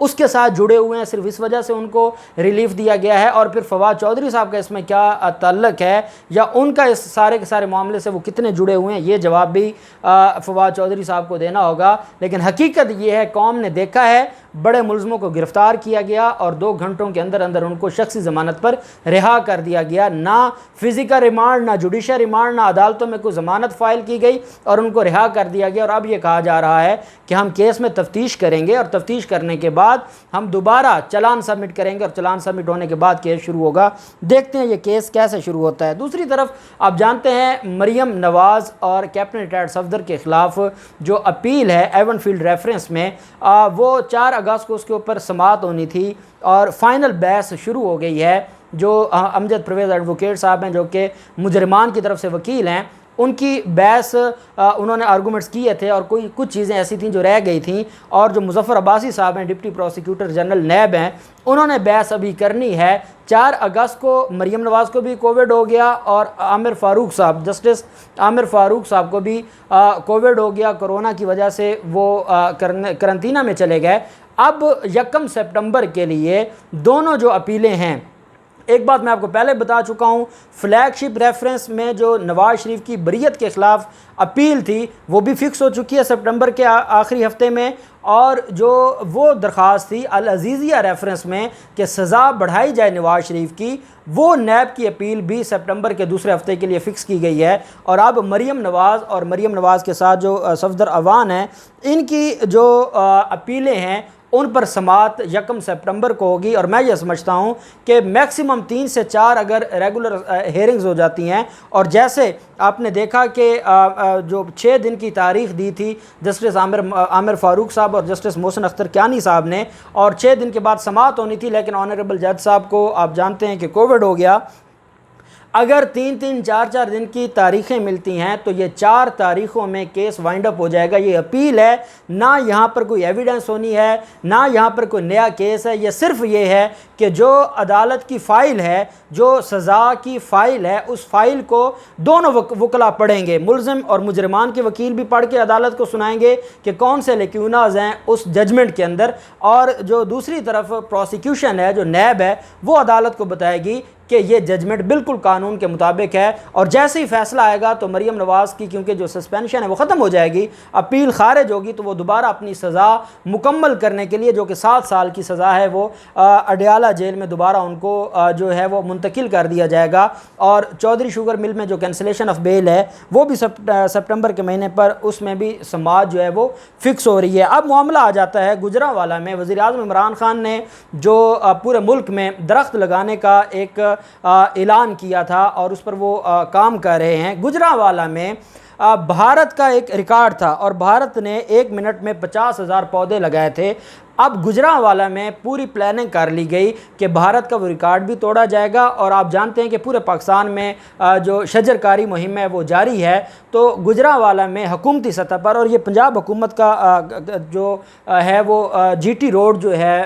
اس کے ساتھ جڑے ہوئے ہیں، صرف اس وجہ سے ان کو ریلیف دیا گیا ہے۔ اور پھر فواد چودھری صاحب کا اس میں کیا تعلق ہے یا ان کا اس سارے کے سارے معاملے سے وہ کتنے جڑے ہوئے ہیں، یہ جواب بھی فواد چودھری صاحب کو دینا ہوگا۔ لیکن حقیقت یہ ہے، قوم نے دیکھا ہے بڑے ملزموں کو گرفتار کیا گیا اور 2 گھنٹوں کے اندر اندر ان کو شخصی ضمانت پر رہا کر دیا گیا، نہ فزیکل ریمانڈ، نہ جوڈیشل ریمانڈ، نہ عدالتوں میں کوئی ضمانت فائل کی گئی اور ان کو رہا کر دیا گیا۔ اور اب یہ کہا جا رہا ہے کہ ہم کیس میں تفتیش کریں گے اور تفتیش کرنے کے بعد ہم دوبارہ چلان سبمٹ کریں گے اور چلان سبمٹ ہونے کے بعد کیس شروع ہوگا۔ دیکھتے ہیں یہ کیس کیسے شروع ہوتا ہے۔ دوسری طرف آپ جانتے ہیں مریم نواز اور کیپٹن ریٹائرڈ صفدر کے خلاف جو اپیل ہے ایون فیلڈ ریفرنس میں، وہ 4 اگست کو اس کے اوپر سماعت ہونی تھی اور فائنل بحث شروع ہو گئی ہے۔ جو امجد پرویز ایڈوکیٹ صاحب ہیں جو کہ مجرمان کی طرف سے وکیل ہیں، ان کی بحث انہوں نے آرگومنٹس کیے تھے اور کچھ چیزیں ایسی تھیں جو رہ گئی تھیں، اور جو مظفر عباسی صاحب ہیں ڈپٹی پروسیکیوٹر جنرل نیب ہیں، انہوں نے بحث ابھی کرنی ہے۔ 4 اگست کو مریم نواز کو بھی کووڈ ہو گیا اور عامر فاروق صاحب، جسٹس عامر فاروق صاحب کو بھی کووڈ ہو گیا، کرونا کی وجہ سے وہ کرنطینہ میں چلے گئے۔ اب 1 سپٹمبر کے لیے دونوں جو اپیلیں ہیں، ایک بات میں آپ کو پہلے بتا چکا ہوں، فلیگ شپ ریفرنس میں جو نواز شریف کی بریت کے خلاف اپیل تھی وہ بھی فکس ہو چکی ہے سپٹمبر کے آخری ہفتے میں، اور جو وہ درخواست تھی العزیزیہ ریفرنس میں کہ سزا بڑھائی جائے نواز شریف کی، وہ نیب کی اپیل بھی سپٹمبر کے دوسرے ہفتے کے لیے فکس کی گئی ہے۔ اور اب مریم نواز اور مریم نواز کے ساتھ جو صفدر اوان ہیں، ان کی جو اپیلیں ہیں ان پر سماعت 1 سپٹمبر کو ہوگی، اور میں یہ سمجھتا ہوں کہ میکسیمم 3 سے 4 اگر ریگولر ہیئرنگز ہو جاتی ہیں، اور جیسے آپ نے دیکھا کہ جو 6 دن کی تاریخ دی تھی جسٹس عامر فاروق صاحب اور جسٹس محسن اختر کیانی صاحب نے، اور 6 دن کے بعد سماعت ہونی تھی، لیکن آنریبل جج صاحب کو آپ جانتے ہیں کہ کووڈ ہو گیا۔ اگر 3 4 دن کی تاریخیں ملتی ہیں تو یہ 4 تاریخوں میں کیس وائنڈ اپ ہو جائے گا۔ یہ اپیل ہے، نہ یہاں پر کوئی ایویڈنس ہونی ہے، نہ یہاں پر کوئی نیا کیس ہے، یہ صرف یہ ہے کہ جو عدالت کی فائل ہے، جو سزا کی فائل ہے، اس فائل کو دونوں وکلا پڑھیں گے، ملزم اور مجرمان کے وکیل بھی پڑھ کے عدالت کو سنائیں گے کہ کون سے لیکیوناز ہیں اس ججمنٹ کے اندر، اور جو دوسری طرف پروسیکیوشن ہے، جو نیب ہے، وہ عدالت کو بتائے گی کہ یہ ججمنٹ بالکل قانون کے مطابق ہے۔ اور جیسے ہی فیصلہ آئے گا تو مریم نواز کی کیونکہ جو سسپینشن ہے وہ ختم ہو جائے گی، اپیل خارج ہوگی، تو وہ دوبارہ اپنی سزا مکمل کرنے کے لیے، جو کہ 7 سال کی سزا ہے، وہ اڈیالہ جیل میں دوبارہ ان کو جو ہے وہ منتقل کر دیا جائے گا۔ اور چودھری شوگر مل میں جو کینسلیشن آف بیل ہے وہ بھی سپٹمبر کے مہینے پر، اس میں بھی سماعت جو ہے وہ فکس ہو رہی ہے۔ اب معاملہ آ جاتا ہے گجرانوالہ میں۔ وزیر اعظم عمران خان نے جو پورے ملک میں درخت لگانے کا ایک اعلان کیا تھا اور اس پر وہ کام کر رہے ہیں، گجرانوالہ میں بھارت کا ایک ریکارڈ تھا اور بھارت نے 1 منٹ میں 50,000 پودے لگائے تھے۔ اب گجرانوالہ میں پوری پلاننگ کر لی گئی کہ بھارت کا وہ ریکارڈ بھی توڑا جائے گا، اور آپ جانتے ہیں کہ پورے پاکستان میں جو شجر کاری مہم ہے وہ جاری ہے۔ تو گجرانوالہ میں حکومتی سطح پر، اور یہ پنجاب حکومت کا جو ہے وہ جی ٹی روڈ جو ہے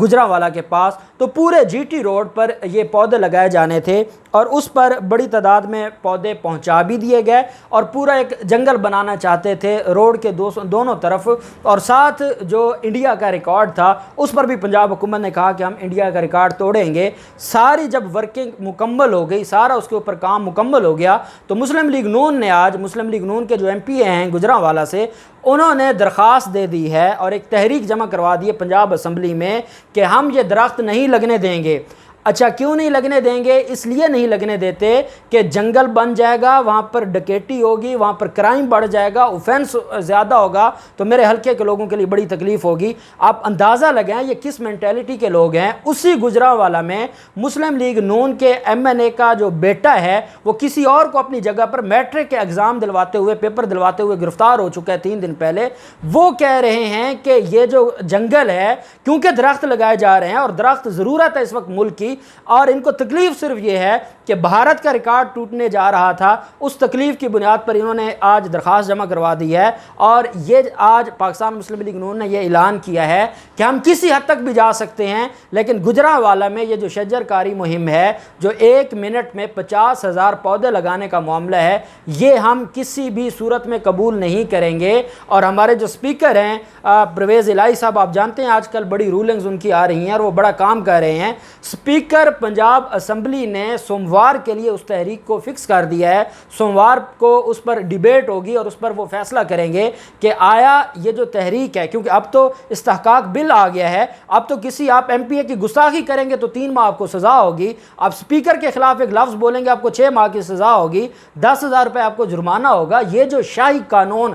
گجرانوالہ کے پاس، تو پورے جی ٹی روڈ پر یہ پودے لگائے جانے تھے اور اس پر بڑی تعداد میں پودے پہنچا بھی دیے گئے، اور پورا ایک جنگل بنانا چاہتے تھے روڈ کے دونوں طرف، اور ساتھ جو انڈیا کا ریکارڈ تھا اس پر بھی پنجاب حکومت نے کہا کہ ہم انڈیا کا ریکارڈ توڑیں گے۔ ساری جب ورکنگ مکمل ہو گئی، سارا اس کے اوپر کام مکمل ہو گیا، تو مسلم لیگ نون نے آج، مسلم لیگ نون کے جو ایم پی ہیں گجرانوالہ سے، انہوں نے درخواست دے دی ہے اور ایک تحریک جمع کروا دی ہے پنجاب اسمبلی میں کہ ہم یہ درخت نہیں لگنے دیں گے۔ اچھا، کیوں نہیں لگنے دیں گے؟ اس لیے نہیں لگنے دیتے کہ جنگل بن جائے گا، وہاں پر ڈکیٹی ہوگی، وہاں پر کرائم بڑھ جائے گا، اوفینس زیادہ ہوگا، تو میرے حلقے کے لوگوں کے لیے بڑی تکلیف ہوگی۔ آپ اندازہ لگائیں یہ کس مینٹیلٹی کے لوگ ہیں۔ اسی گجرانوالہ میں مسلم لیگ نون کے ایم این اے کا جو بیٹا ہے وہ کسی اور کو اپنی جگہ پر میٹرک کے ایگزام دلواتے ہوئے، پیپر دلواتے ہوئے گرفتار ہو چکا ہے 3 دن پہلے۔ وہ کہہ رہے ہیں کہ یہ جو جنگل ہے، کیونکہ درخت لگائے جا رہے ہیں اور درخت ضرورت ہے اس وقت ملک کی، اور ان کو تکلیف صرف یہ ہے کہ بھارت کا ریکارڈ ٹوٹنے جا رہا تھا، اس تکلیف کی بنیاد پر انہوں نے آج درخواست جمع کروا دی ہے، اور یہ آج پاکستان مسلم لیگ نون نے یہ اعلان کیا ہے کہ ہم کسی حد تک بھی جا سکتے ہیں، لیکن گجرانوالہ میں یہ جو شجر کاری مہم ہے، جو 1 منٹ میں 50,000 پودے لگانے کا معاملہ ہے، یہ ہم کسی بھی صورت میں قبول نہیں کریں گے۔ اور ہمارے جو سپیکر ہیں پرویز الہی صاحب، آپ جانتے ہیں آج کل بڑی رولنگز ان کی آ رہی ہیں اور وہ بڑا کام کر رہے ہیں۔ سپیکر پنجاب اسمبلی نے سوموار کے لیے اس تحریک کو فکس کر دیا ہے، سوموار کو اس پر ڈیبیٹ ہوگی اور اس پر وہ فیصلہ کریں گے کہ آیا یہ جو تحریک ہے، کیونکہ اب تو استحقاق بل آ گیا ہے، اب تو کسی آپ ایم پی اے کی گستاخی کریں گے تو 3 ماہ آپ کو سزا ہوگی، آپ سپیکر کے خلاف ایک لفظ بولیں گے آپ کو 6 ماہ کی سزا ہوگی، 10,000 روپے آپ کو جرمانہ ہوگا۔ یہ جو شاہی قانون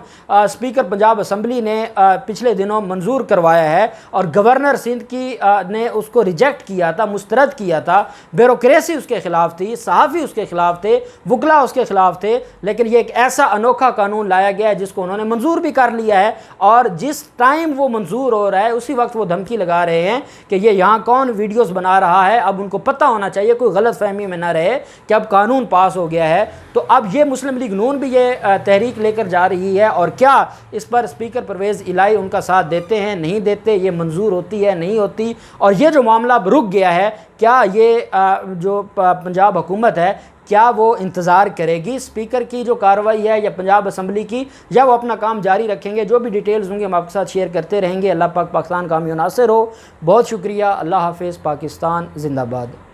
سپیکر پنجاب اسمبلی نے پچھلے دنوں منظور کروایا ہے اور گورنر سندھ کی نے اس کو ریجیکٹ کیا تھا، مسترد کیا تھا، بیوروکریسی اس کے خلاف تھی، صحافی اس کے خلاف تھے، وکلا اس کے خلاف تھے، لیکن یہ ایک ایسا انوکھا قانون لایا گیا ہے جس کو انہوں نے منظور بھی کر لیا ہے، اور جس ٹائم وہ منظور ہو رہا ہے اسی وقت وہ دھمکی لگا رہے ہیں کہ یہ یہاں کون ویڈیوز بنا رہا ہے۔ اب ان کو پتہ ہونا چاہیے، کوئی غلط فہمی میں نہ رہے کہ اب قانون پاس ہو گیا ہے۔ تو اب یہ مسلم لیگ نون بھی یہ تحریک لے کر جا رہی ہے، اور کیا اس پر اسپیکر پرویز الہی ان کا ساتھ دیتے ہیں، نہیں دیتے، یہ منظور ہوتی ہے نہیں ہوتی، اور یہ جو معاملہ اب رک گیا ہے، کیا یہ جو پنجاب حکومت ہے کیا وہ انتظار کرے گی اسپیکر کی جو کارروائی ہے یا پنجاب اسمبلی کی، یا وہ اپنا کام جاری رکھیں گے؟ جو بھی ڈیٹیلز ہوں گے ہم آپ کے ساتھ شیئر کرتے رہیں گے۔ اللہ پاک پاکستان کامیاب ناصر ہو۔ بہت شکریہ، اللہ حافظ، پاکستان زندہ باد۔